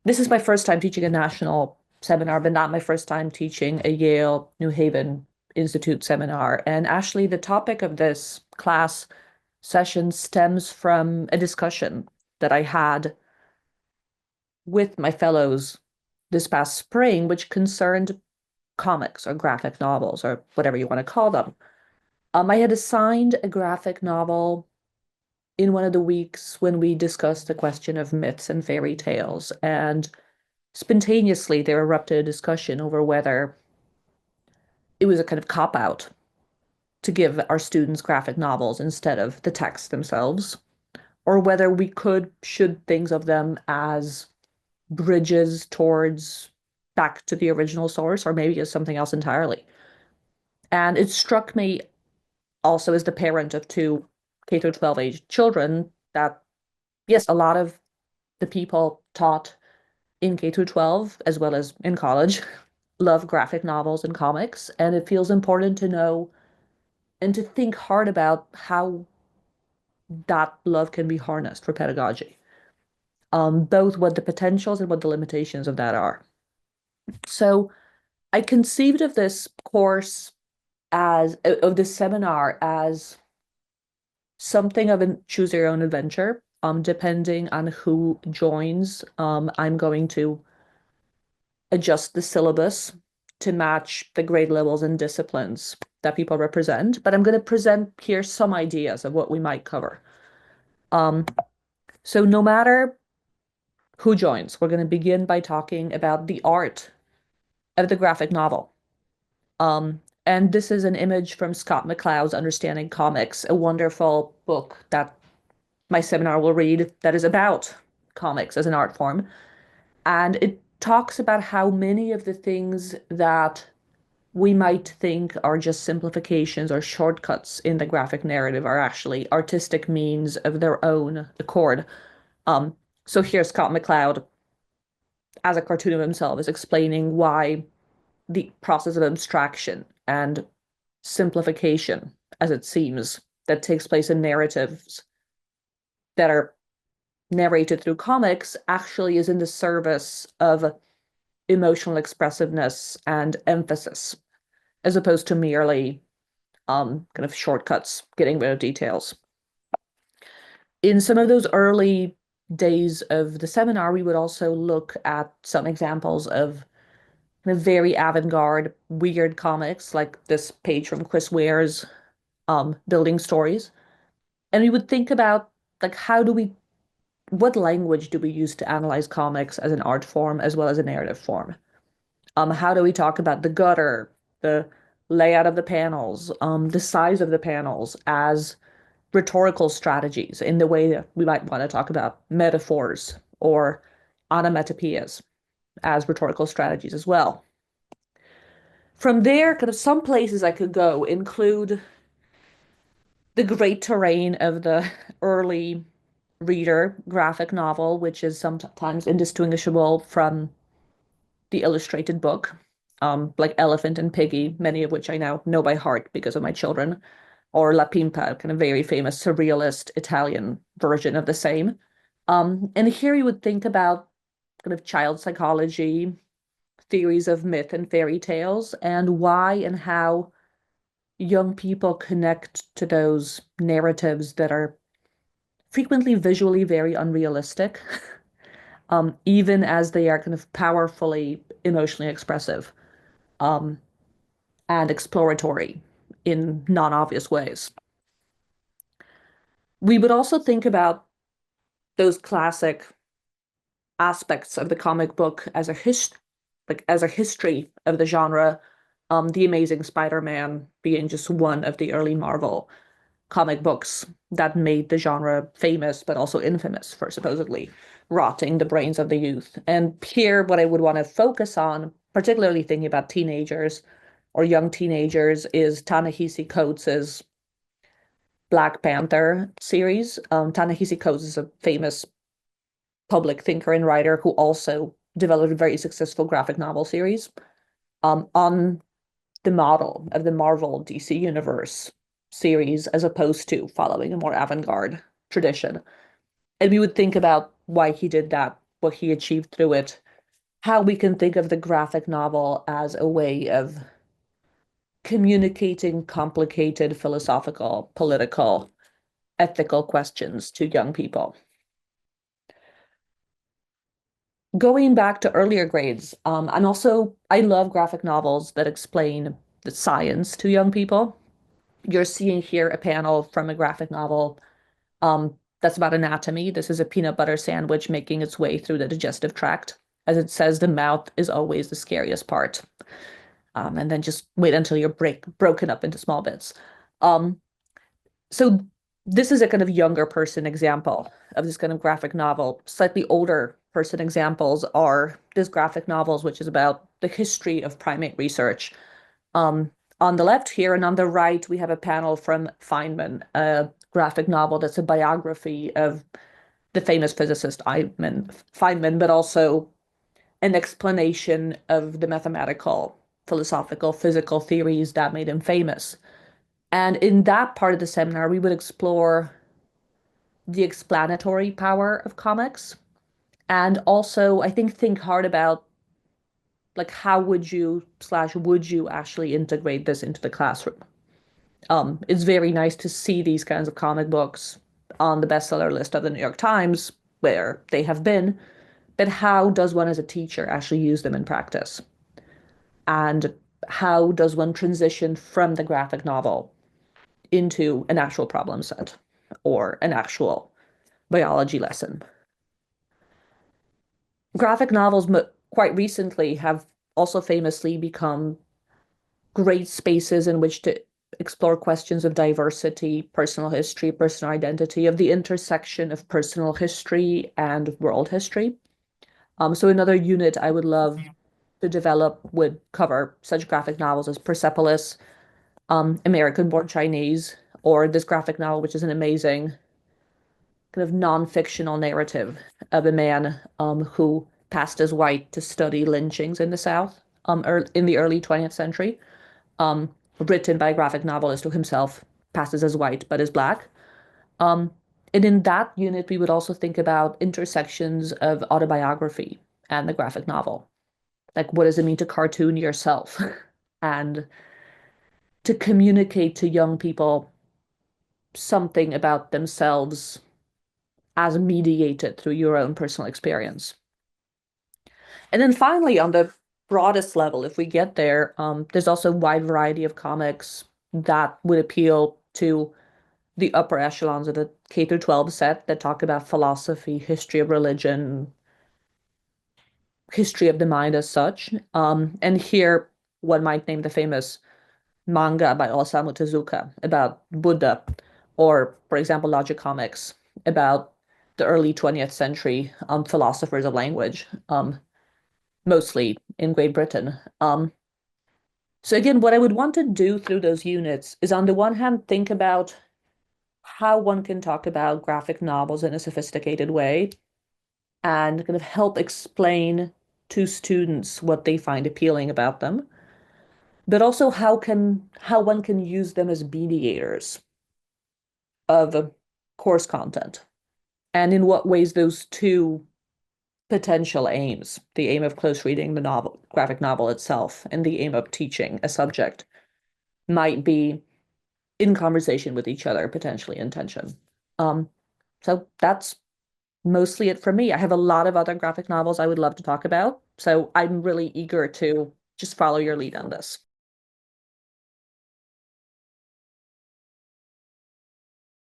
this is my first time teaching a national seminar, but not my first time teaching a Yale New Haven Institute seminar. And actually, the topic of this class session stems from a discussion that I had with my fellows this past spring, which concerned comics or graphic novels or whatever you want to call them. I had assigned a graphic novel in one of the weeks when we discussed the question of myths and fairy tales, and spontaneously there erupted a discussion over whether it was a kind of cop out to give our students graphic novels instead of the texts themselves, or whether we should think of them as bridges towards back to the original source, or maybe as something else entirely. And it struck me also as the parent of two K through 12 age children that, yes, a lot of the people taught in K through 12, as well as in college, love graphic novels and comics. And it feels important to know and to think hard about how that love can be harnessed for pedagogy, both what the potentials and what the limitations of that are. So I conceived of this course of this seminar as something of a choose your own adventure. Depending on who joins, I'm going to adjust the syllabus to match the grade levels and disciplines that people represent, but I'm going to present here some ideas of what we might cover. So no matter who joins, we're going to begin by talking about the art of the graphic novel. And this is an image from Scott McCloud's Understanding Comics, a wonderful book that my seminar will read that is about comics as an art form. And it talks about how many of the things that we might think are just simplifications or shortcuts in the graphic narrative are actually artistic means of their own accord. Um, so here's Scott McCloud, as a cartoon of himself, is explaining why the process of abstraction and simplification, as it seems, that takes place in narratives that are narrated through comics actually is in the service of emotional expressiveness and emphasis, as opposed to merely kind of shortcuts, getting rid of details. In some of those early days of the seminar, we would also look at some examples of very avant-garde, weird comics, like this page from Chris Ware's Building Stories. And we would think about like what language do we use to analyze comics as an art form as well as a narrative form? How do we talk about the gutter, the layout of the panels, the size of the panels as rhetorical strategies in the way that we might want to talk about metaphors or onomatopoeias as rhetorical strategies as well. From there, kind of some places I could go include the great terrain of the early reader graphic novel, which is sometimes indistinguishable from the illustrated book, like Elephant and Piggy, many of which I now know by heart because of my children, or La Pimpa, kind of very famous surrealist Italian version of the same. And here you would think about kind of child psychology, theories of myth and fairy tales, and why and how young people connect to those narratives that are frequently visually very unrealistic, even as they are kind of powerfully emotionally expressive, um, and exploratory in non-obvious ways. We would also think about those classic aspects of the comic book as a history of the genre, The Amazing Spider-Man being just one of the early Marvel comic books that made the genre famous, but also infamous for supposedly rotting the brains of the youth. And here, what I would want to focus on, particularly thinking about teenagers or young teenagers, is Ta-Nehisi Coates's Black Panther series. Ta-Nehisi Coates is a famous public thinker and writer who also developed a very successful graphic novel series on the model of the Marvel DC Universe series, as opposed to following a more avant-garde tradition. And we would think about why he did that what he achieved through it, how we can think of the graphic novel as a way of communicating complicated philosophical, political, ethical questions to young people. Going back to earlier grades, I love graphic novels that explain the science to young people. You're seeing here a panel from a graphic novel that's about anatomy. This is a peanut butter sandwich making its way through the digestive tract. As it says, the mouth is always the scariest part. And then just wait until you're broken up into small bits. Um, so this is a kind of younger person example of this kind of graphic novel. Slightly older person examples are this graphic novels, which is about the history of primate research. Um, on the left here and on the right, we have a panel from Feynman, a graphic novel that's a biography of the famous physicist Feynman, but also an explanation of the mathematical, philosophical, physical theories that made him famous. And in that part of the seminar, we would explore the explanatory power of comics and also, I think hard about like how would you actually integrate this into the classroom? It's very nice to see these kinds of comic books on the bestseller list of the New York Times, where they have been, but how does one as a teacher actually use them in practice? And how does one transition from the graphic novel into an actual problem set or an actual biology lesson? Graphic novels quite recently have also famously become great spaces in which to explore questions of diversity, personal history, personal identity, of the intersection of personal history and world history. So another unit I would love to develop would cover such graphic novels as Persepolis, American-Born Chinese, or this graphic novel, which is an amazing kind of non-fictional narrative of a man who passed as white to study lynchings in the South in the early 20th century, written by a graphic novelist who himself passes as white but is black. Um, and in that unit, we would also think about intersections of autobiography and the graphic novel. Like, what does it mean to cartoon yourself? And to communicate to young people something about themselves as mediated through your own personal experience. And then finally, on the broadest level, if we get there, there's also a wide variety of comics that would appeal to the upper echelons of the K through 12 set that talk about philosophy, history of religion, history of the mind as such. And here, one might name the famous manga by Osamu Tezuka about Buddha, or, for example, Logic Comics about the early 20th century philosophers of language, mostly in Great Britain. So again, what I would want to do through those units is on the one hand, think about how one can talk about graphic novels in a sophisticated way and kind of help explain to students what they find appealing about them, but also how one can use them as mediators of course content, and in what ways those two potential aims, the aim of close reading the novel, graphic novel itself, and the aim of teaching a subject, might be in conversation with each other, potentially in tension. Um, so that's mostly it for me. I have a lot of other graphic novels I would love to talk about, so I'm really eager to just follow your lead on this.